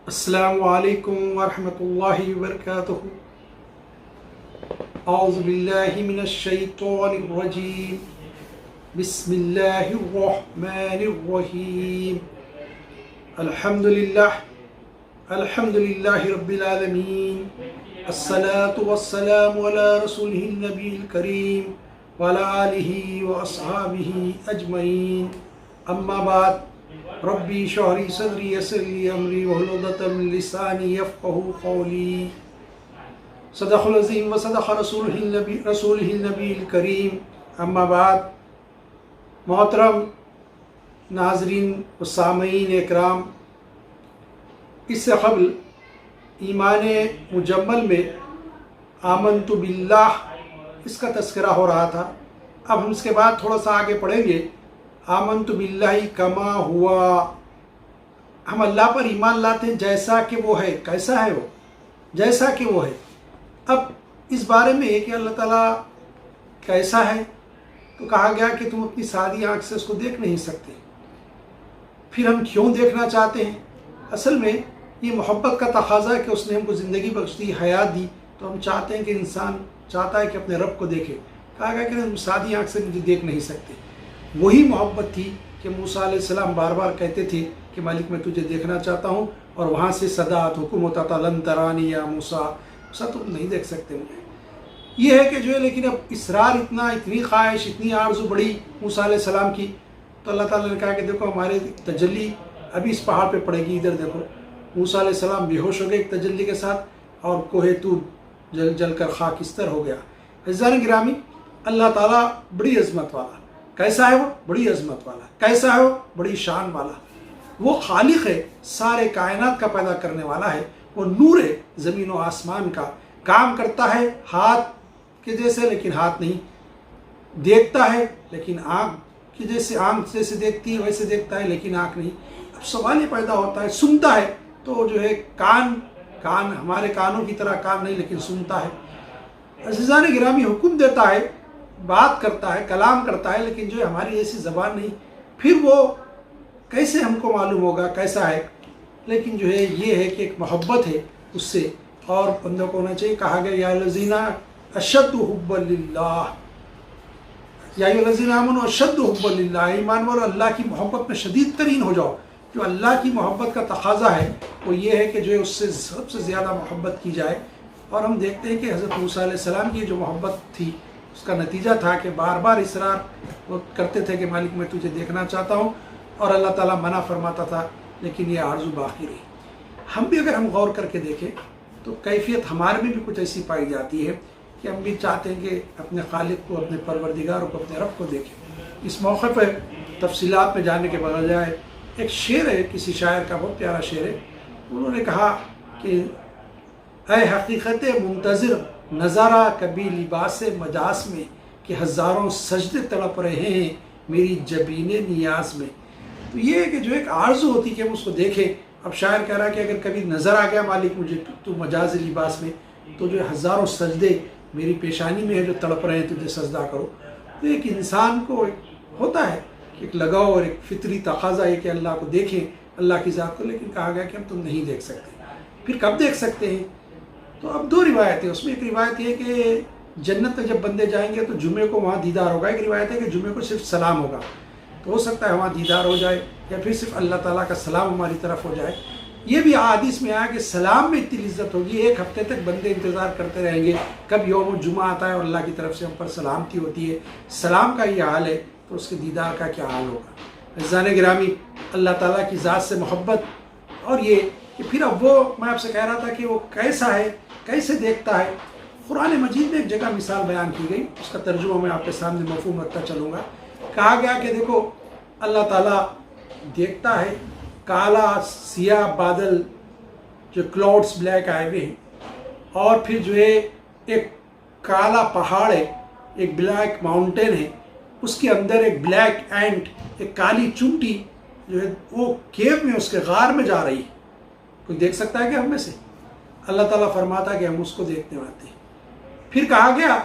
السلام علیکم ورحمۃ اللہ وبرکاتہ۔ اعوذ باللہ من الشیطان الرجیم، بسم اللہ الرحمن الرحیم۔ الحمد للہ رب العالمین، الصلاة والسلام علی رسولہ النبی الکریم وعلی آلہ واصحابہ اجمعین، اما بعد۔ ربی اشرح لی صدری یسر لی امری واحلل عقدۃ من لسانی یفقہوا قولی۔ صدق العظیم و صدق رسولہ النبی الکریم، اما بعد۔ محترم ناظرین و سامعین اکرام، اس سے قبل ایمان مجمل میں آمنت باللہ اس کا تذکرہ ہو رہا تھا۔ اب ہم اس کے بعد تھوڑا سا آگے پڑھیں گے۔ آمنت باللہ کما ہوا، ہم اللہ پر ایمان لاتے ہیں جیسا کہ وہ ہے۔ کیسا ہے وہ؟ جیسا کہ وہ ہے۔ اب اس بارے میں کہ اللہ تعالیٰ کیسا ہے تو کہا گیا کہ تم اپنی سادی آنکھ سے اس کو دیکھ نہیں سکتے۔ پھر ہم کیوں دیکھنا چاہتے ہیں؟ اصل میں یہ محبت کا تقاضا ہے کہ اس نے ہم کو زندگی بخش دی، حیات دی، تو ہم چاہتے ہیں کہ انسان چاہتا ہے کہ اپنے رب کو دیکھے۔ کہا گیا کہ تم سادی آنکھ سے مجھے دیکھ نہیں سکتے۔ وہی محبت تھی کہ موسیٰ علیہ السلام بار بار کہتے تھے کہ مالک میں تجھے دیکھنا چاہتا ہوں، اور وہاں سے صدات حکم ہوتا تھا لن ترانی یا موسیٰ، تم نہیں دیکھ سکتے مجھے۔ یہ ہے کہ جو ہے، لیکن اب اصرار اتنی خواہش، اتنی آرزو بڑی موسیٰ علیہ السلام کی، تو اللہ تعالیٰ نے کہا کہ دیکھو ہمارے تجلی ابھی اس پہاڑ پہ پڑے گی، ادھر دیکھو۔ موسیٰ علیہ السلام بے ہوش ہو گئے ایک تجلی کے ساتھ، اور کوہ طور جل جل کر خاکستر ہو گیا۔ عزیزان گرامی، اللہ تعالیٰ بڑی عظمت والا۔ کیسا ہے وہ؟ بڑی عظمت والا۔ کیسا ہے وہ؟ بڑی شان والا۔ وہ خالق ہے، سارے کائنات کا پیدا کرنے والا ہے۔ وہ نور ہے زمین و آسمان کا، کام کرتا ہے ہاتھ کے جیسے لیکن ہاتھ نہیں، دیکھتا ہے لیکن آنکھ کے جیسے، آنکھ جیسے دیکھتی ہے ویسے دیکھتا ہے لیکن آنکھ نہیں۔ اب سوال یہ پیدا ہوتا ہے، سنتا ہے تو جو ہے کان ہمارے کانوں کی طرح کان نہیں لیکن سنتا ہے۔ عزیزان گرامی، حکم دیتا ہے، بات کرتا ہے، کلام کرتا ہے، لیکن جو ہے ہماری ایسی زبان نہیں۔ پھر وہ کیسے ہم کو معلوم ہوگا کیسا ہے؟ لیکن جو ہے یہ ہے کہ ایک محبت ہے اس سے، اور بندوں کو ہونا چاہیے۔ کہا گیا یا الذین اشد حبا للہ، یا الذین آمنوا اشد حبا للہ، ایمان والو اللہ کی محبت میں شدید ترین ہو جاؤ۔ جو اللہ کی محبت کا تقاضا ہے وہ یہ ہے کہ جو ہے اس سے سب سے زیادہ محبت کی جائے۔ اور ہم دیکھتے ہیں کہ حضرت موسیٰ علیہ السلام کی جو محبت تھی اس کا نتیجہ تھا کہ بار بار اصرار وہ کرتے تھے کہ مالک میں تجھے دیکھنا چاہتا ہوں، اور اللہ تعالیٰ منع فرماتا تھا، لیکن یہ آرزو باقی رہی۔ ہم بھی اگر ہم غور کر کے دیکھیں تو کیفیت ہمارے میں بھی کچھ ایسی پائی جاتی ہے کہ ہم بھی چاہتے ہیں کہ اپنے خالق کو، اپنے پروردگار کو، اپنے رب کو دیکھیں۔ اس موقع پر تفصیلات میں جانے کے بجائے ایک شعر ہے، کسی شاعر کا بہت پیارا شعر ہے۔ انہوں نے کہا کہ اے حقیقت منتظر نظارہ کبھی لباس مجاز میں، کہ ہزاروں سجدے تڑپ رہے ہیں میری جبین نیاز میں۔ تو یہ ہے کہ جو ایک آرزو ہوتی کہ ہم اس کو دیکھیں۔ اب شاعر کہہ رہا ہے کہ اگر کبھی نظر آ گیا مالک مجھے تو مجاز لباس میں، تو جو ہزاروں سجدے میری پیشانی میں ہے جو تڑپ رہے ہیں تجھے سجدہ کرو۔ تو ایک انسان کو ہوتا ہے کہ ایک لگاؤ اور ایک فطری تقاضا ہے کہ اللہ کو دیکھیں، اللہ کی ذات کو، لیکن کہا گیا کہ ہم تم نہیں دیکھ سکتے۔ پھر کب دیکھ سکتے ہیں؟ تو اب دو روایتیں، اس میں ایک روایت یہ کہ جنت میں جب بندے جائیں گے تو جمعے کو وہاں دیدار ہوگا۔ ایک روایت ہے کہ جمعے کو صرف سلام ہوگا، تو ہو سکتا ہے وہاں دیدار ہو جائے، یا پھر صرف اللہ تعالیٰ کا سلام ہماری طرف ہو جائے۔ یہ بھی احادیث میں آیا کہ سلام میں اتنی عزت ہوگی، ایک ہفتے تک بندے انتظار کرتے رہیں گے کب یوم جمعہ آتا ہے اور اللہ کی طرف سے ہم پر سلامتی ہوتی ہے۔ سلام کا یہ حال ہے تو اس کے دیدار کا کیا حال ہوگا؟ عزیزان گرامی، اللہ تعالیٰ کی ذات سے محبت، اور یہ کہ پھر اب وہ میں آپ سے کہہ رہا تھا کہ وہ کیسا ہے، کیسے دیکھتا ہے۔ قرآن مجید میں ایک جگہ مثال بیان کی گئی، اس کا ترجمہ میں آپ کے سامنے مفہوم رکھتا چلوں گا۔ کہا گیا کہ دیکھو اللہ تعالیٰ دیکھتا ہے کالا سیاہ بادل، جو کلاؤڈز بلیک آئے ہوئے ہیں، اور پھر جو ہے ایک کالا پہاڑ ہے، ایک بلیک ماؤنٹین ہے، اس کے اندر ایک بلیک اینٹ، ایک کالی چونٹی جو ہے وہ کیو میں، اس کے غار میں جا رہی ہے۔ کوئی دیکھ سکتا ہے کہ ہم میں سے؟ اللہ تعالیٰ فرماتا ہے کہ ہم اس کو دیکھنے آتے ہیں۔ پھر کہا گیا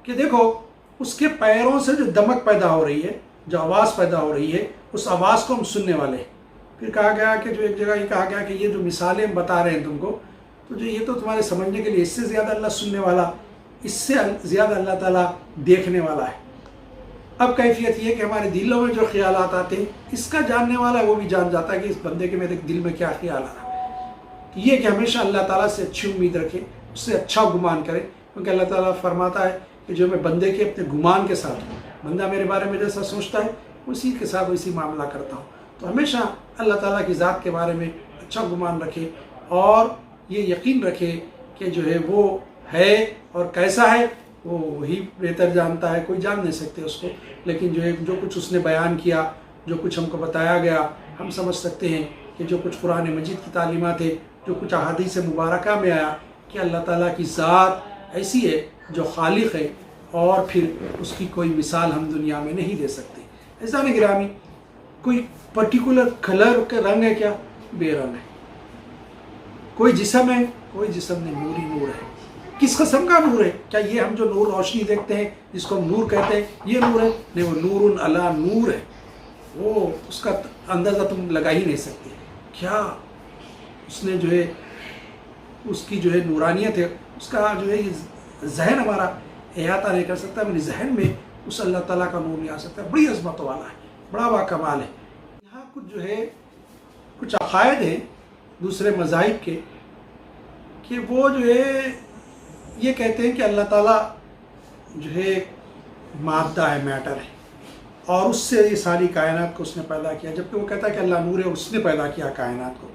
کہ دیکھو اس کے پیروں سے جو دمک پیدا ہو رہی ہے، جو آواز پیدا ہو رہی ہے، اس آواز کو ہم سننے والے ہیں۔ پھر کہا گیا کہ جو ایک جگہ یہ کہا گیا کہ یہ جو مثالیں ہم بتا رہے ہیں تم کو، تو جو یہ تو تمہارے سمجھنے کے لیے، اس سے زیادہ اللہ سننے والا، اس سے زیادہ اللہ تعالیٰ دیکھنے والا ہے۔ اب کیفیت یہ کہ ہمارے دلوں میں جو خیالات آتے ہیں، اس کا جاننے والا ہے وہ بھی جان جاتا ہے کہ اس بندے کے میرے دل میں کیا خیال آ رہا ہے۔ یہ کہ ہمیشہ اللہ تعالیٰ سے اچھی امید رکھے، اس سے اچھا گمان کرے، کیونکہ اللہ تعالیٰ فرماتا ہے کہ جو میں بندے کے اپنے گمان کے ساتھ ہوں، بندہ میرے بارے میں جیسا سوچتا ہے اسی کے ساتھ اسی معاملہ کرتا ہوں۔ تو ہمیشہ اللہ تعالیٰ کی ذات کے بارے میں اچھا گمان رکھے اور یہ یقین رکھے کہ جو ہے وہ ہے اور کیسا ہے وہ وہی بہتر جانتا ہے، کوئی جان نہیں سکتے اس کو، لیکن جو کچھ اس نے بیان کیا، جو کچھ ہم کو بتایا گیا، ہم سمجھ سکتے ہیں کہ جو کچھ قرآن مجید کی تعلیمات ہے، جو کچھ احادیث مبارکہ میں آیا کہ اللہ تعالیٰ کی ذات ایسی ہے جو خالق ہے اور پھر اس کی کوئی مثال ہم دنیا میں نہیں دے سکتے۔ عزیزان گرامی، کوئی پرٹیکولر کلر کا رنگ ہے کیا؟ بے رنگ ہے۔ کوئی جسم ہے، کوئی جسم نہیں، نور ہی نور ہے۔ کس قسم کا نور ہے؟ کیا یہ ہم جو نور روشنی دیکھتے ہیں جس کو ہم نور کہتے ہیں یہ نور ہے؟ نہیں، وہ نور علی نور ہے، وہ اس کا اندازہ تم لگا ہی نہیں سکتے۔ کیا اس نے جو ہے اس کی جو ہے نورانیت ہے، اس کا جو ہے ذہن ہمارا احاطہ نہیں کر سکتا، میرے ذہن میں اس اللہ تعالیٰ کا نور نہیں آ سکتا۔ بڑی عظمت والا ہے، بڑا باکمال ہے۔ یہاں کچھ جو ہے کچھ عقائد ہیں دوسرے مذاہب کے کہ وہ جو ہے یہ کہتے ہیں کہ اللہ تعالیٰ جو ہے مادہ ہے، میٹر ہے، اور اس سے یہ ساری کائنات کو اس نے پیدا کیا، جبکہ وہ کہتا ہے کہ اللہ نور ہے، اس نے پیدا کیا کائنات کو۔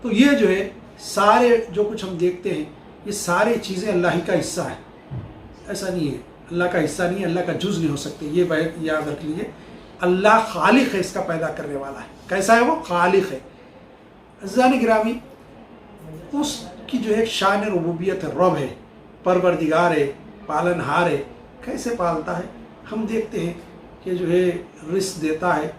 تو یہ جو ہے سارے جو کچھ ہم دیکھتے ہیں یہ ساری چیزیں اللہ ہی کا حصہ ہے، ایسا نہیں ہے، اللہ کا حصہ نہیں ہے، اللہ کا جز نہیں ہو سکتے۔ یہ بات یاد رکھ لیجیے، اللہ خالق ہے، اس کا پیدا کرنے والا ہے۔ کیسا ہے وہ؟ خالق ہے۔ عزیزان گرامی، اس کی جو ایک شان ربوبیت ہے، رب ہے، پروردگار ہے، پالن ہار ہے۔ کیسے پالتا ہے؟ ہم دیکھتے ہیں کہ جو ہے رزق دیتا ہے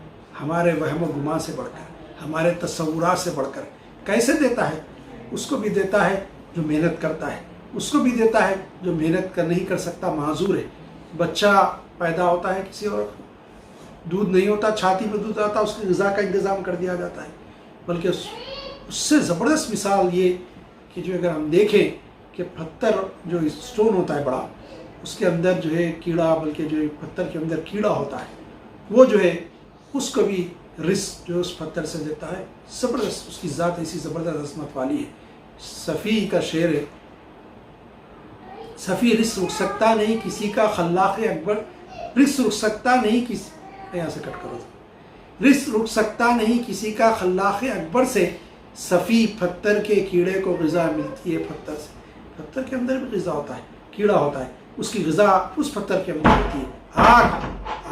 ہمارے وہم و گمان سے بڑھ کر، ہمارے تصورات سے بڑھ کر۔ کیسے دیتا ہے؟ اس کو بھی دیتا ہے جو محنت کرتا ہے، اس کو بھی دیتا ہے جو محنت نہیں کر سکتا، معذور ہے۔ بچہ پیدا ہوتا ہے کسی اور دودھ نہیں ہوتا، چھاتی میں دودھ آتا، اس کی غذا کا انتظام کر دیا جاتا ہے۔ بلکہ اس سے زبردست مثال یہ کہ جو اگر ہم دیکھیں کہ پتھر جو اسٹون ہوتا ہے بڑا، اس کے اندر جو ہے کیڑا، بلکہ جو پتھر کے اندر کیڑا ہوتا ہے، وہ جو ہے اس کو بھی رزق جو اس پتھر سے دیتا ہے۔ زبردست، اس کی ذات ایسی زبردست عظمت والی ہے۔ صفی کا شعر ہے، صفی رزق رک سکتا نہیں کسی کا خلاق اکبر، رزق رک سکتا نہیں کسی، یہاں سے کٹ کرو، رزق رک سکتا نہیں کسی کا خلاق اکبر سے، صفی پتھر کے کیڑے کو غذا ملتی ہے پتھر سے۔ پتھر کے اندر بھی غذا ہوتا ہے، کیڑا ہوتا ہے، اس کی غذا اس پتھر کے اندر ہوتی ہے۔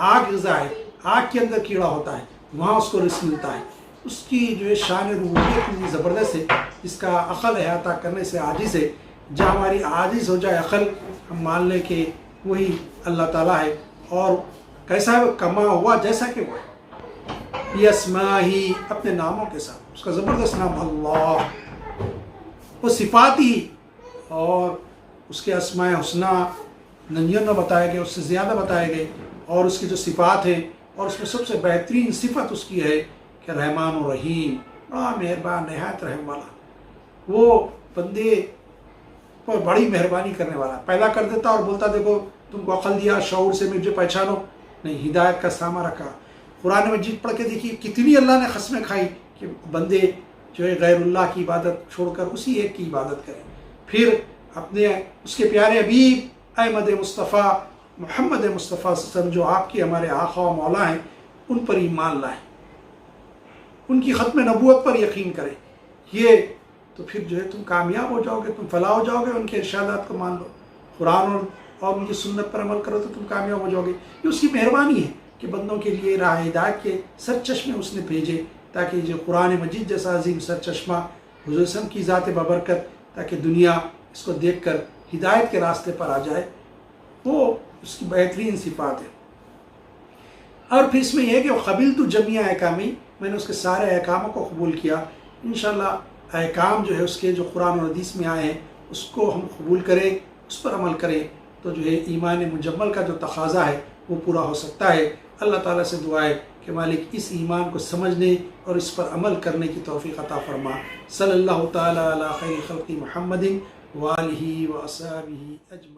آگ غذا ہے، آگ کے اندر کیڑا ہوتا ہے، وہاں اس کو رزق ملتا ہے۔ اس کی جو ہے شان ربوبیت اتنی زبردست ہے، اس کا عقل احاطہ کرنے سے عاجز ہے۔ جہاں ہماری عاجز ہو جائے عقل، ہم مان لیں کہ وہی اللہ تعالیٰ ہے، اور کیسا ہے وہ؟ کما ہوا جیسا کہ وہ ہے، یہ اسماء ہی، اپنے ناموں کے ساتھ۔ اس کا زبردست نام اللہ، وہ صفات ہی، اور اس کے اسماء حسنہ 99 بتائے گئے، اس سے زیادہ بتائے گئے، اور اس کی جو صفات ہیں، اور اس میں سب سے بہترین صفت اس کی ہے کہ رحمان و رحیم، بڑا مہربان، نہایت رحم والا۔ وہ بندے پر بڑی مہربانی کرنے والا، پیدا کر دیتا اور بولتا دیکھو تم کو عقل دیا، شعور سے مجھے پہچانو، نہیں، ہدایت کا سامان رکھا۔ قرآن مجید پڑھ کے دیکھیے کتنی اللہ نے قسمیں کھائی کہ بندے جو ہے غیر اللہ کی عبادت چھوڑ کر اسی ایک کی عبادت کریں، پھر اپنے اس کے پیارے حبیب احمد مصطفیٰ محمد مصطفیٰ صلی اللہ علیہ وسلم جو آپ کے ہمارے آقا و مولا ہیں، ان پر ایمان لائیں، ان کی ختم نبوت پر یقین کریں۔ یہ تو پھر جو ہے تم کامیاب ہو جاؤ گے، تم فلاح ہو جاؤ گے۔ ان کے ارشادات کو مان لو، قرآن اور ان کی سنت پر عمل کرو تو تم کامیاب ہو جاؤ گے۔ یہ اس کی مہربانی ہے کہ بندوں کے لیے راہ ہدایت کے سرچشمے اس نے بھیجے، تاکہ جو قرآن مجید جیسا عظیم سرچشمہ حضور وسلم کی ذات ببرکت، تاکہ دنیا اس کو دیکھ کر ہدایت کے راستے پر آ جائے۔ وہ اس کی بہترین صفات ہے۔ اور پھر اس میں یہ ہے کہ قبلت جمیع احکامی، میں نے اس کے سارے احکاموں کو قبول کیا۔ انشاءاللہ احکام جو ہے اس کے جو قرآن و حدیث میں آئے ہیں اس کو ہم قبول کریں، اس پر عمل کریں، تو جو ہے ایمان مجمل کا جو تقاضا ہے وہ پورا ہو سکتا ہے۔ اللہ تعالیٰ سے دعا ہے کہ مالک اس ایمان کو سمجھنے اور اس پر عمل کرنے کی توفیق عطا فرما۔ صلی اللہ تعالی علی خیر خلق محمد وآلہ و اصحابہ اجمعین۔